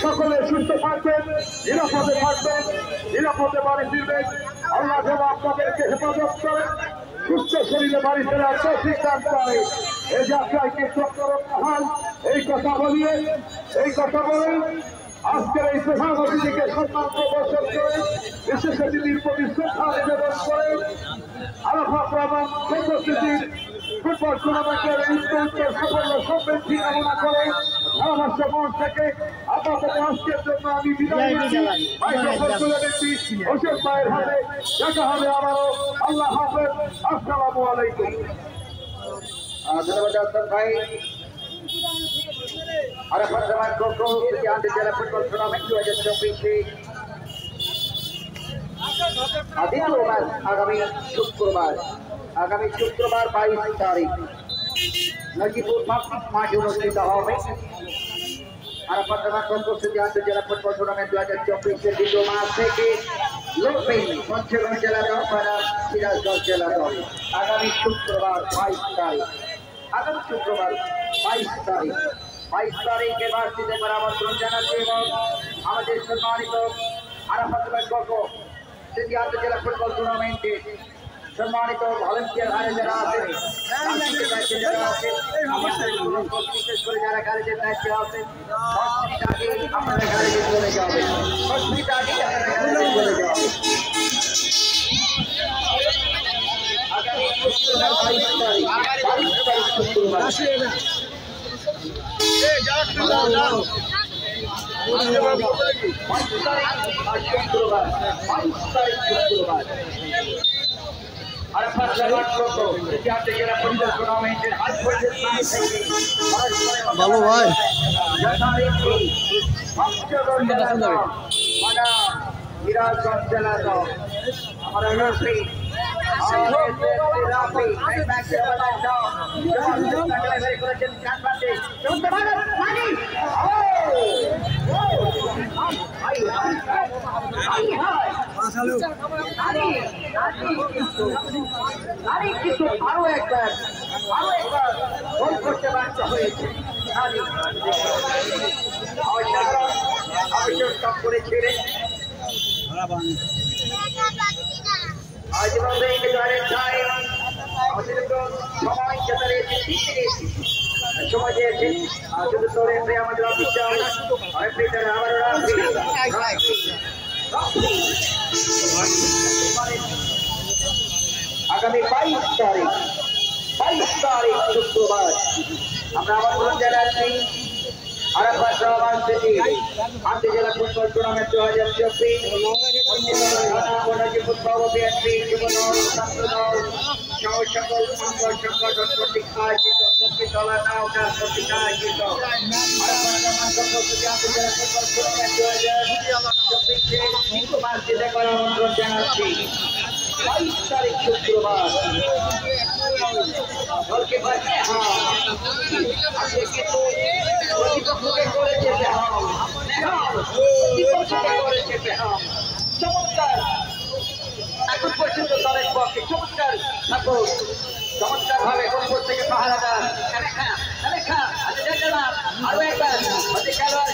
সকলে সুস্থ থাকবেন, নিরাপদে থাকবেন, নিরাপদে বাড়ি ফিরবেন। আল্লাহ যেন আপনাদেরকে হেফাজত করেন, সুস্থ শরীরে বাড়ি ফেরার তৌফিক দান করে। এই যাত্রায় কে চক্ররক্ষণ এই কথা বলে আজকের এই প্রধান অতিথিকে সম্মান প্রদর্শন করে বিশেষ অতিথির প্রতি শ্রদ্ধা নিবেদন করে আরাফাত রহমান উপস্থিতির ফুটবল টুর্নামেন্টের উত্তর সাফল্য সমৃদ্ধি কামনা করে পরামর্শ মঞ্চ থেকে আপাতত আজকের জন্য আমি বিদায় নিচ্ছি। মাইক্রোফোন তুলে দিচ্ছি হোসেন ভাইয়ের হাতে। দেখা হবে আবারও। আল্লাহ হাফেজ। আসসালামু আলাইকুম। ধন্যবাদ আহসান ভাই। আরাফাত রহমান কোকো আন্তর্জাতিক ফুটবল টুর্নামেন্ট 2024 দ্বিতীয় ম্যাচ আগামী শুক্রবার 22 তারিখ নজিপুর পাবলিক মাঠে অনুষ্ঠিত হবে। আরাফাত রহমান কোকো আন্তর্জাতিক ফুটবল টুর্নামেন্ট 2024 দ্বিতীয় ম্যাচ থেকে লড়বে পঞ্চগড় জেলা দল বনাম সিরাজগঞ্জ জেলা দল আগামী শুক্রবার 22 তারিখে বার্ষিক আমন্ত্রণ জানাচ্ছি এবং আমাদের সম্মানিত আরাফাত রহমান কোকো আন্তর্জাতিক ফুটবল টুর্নামেন্টে সম্মানিত ভলেন্টিয়ার হারে যারা আছেন, বিশেষ করে যারা গাড়িতে দায়িত্বে আছেন, আপনারা গাড়িতে চলে যাবেন, আগামী শুক্রবার 22 তারিখ শুক্রবার ভালো ভাই সিরাজগঞ্জ জেলা দল আমরা রফি আরো একবার গোল করতে ব্যর্থ হয়েছে। আবশ্যক করেছিলেন আজ সময় দিয়েছে শুধু তোরে আমাদের অফিসিয়াল আগামী 22 তারিখ শুক্রবার আমরা আমন্ত্রণ জানাচ্ছি আরাফাত রহমান সিটি আন্তর্জাতিক football tournament 2024 football BNP Jubodal Chhatradal সহ সকল সংগঠন কর্তৃক আয়োজিত দলা নাওকা কর্তৃক আয়োজিত আরাফাত রহমান ফুটবল টুর্নামেন্ট 2024 মার্চে আমন্ত্রণ জানাচ্ছি 22 তারিখ শুক্রবার দলকে বাঁচতে আজকে কিন্তু প্রতিপক্ষকে করে যেতে চমৎকার এখন পর্যন্ত দলের পক্ষে চমৎকার ঠাকুর চমৎকার ভাবে গোলপোস্ট থেকে পাহারাদার আরো একবার খেলোয়াড়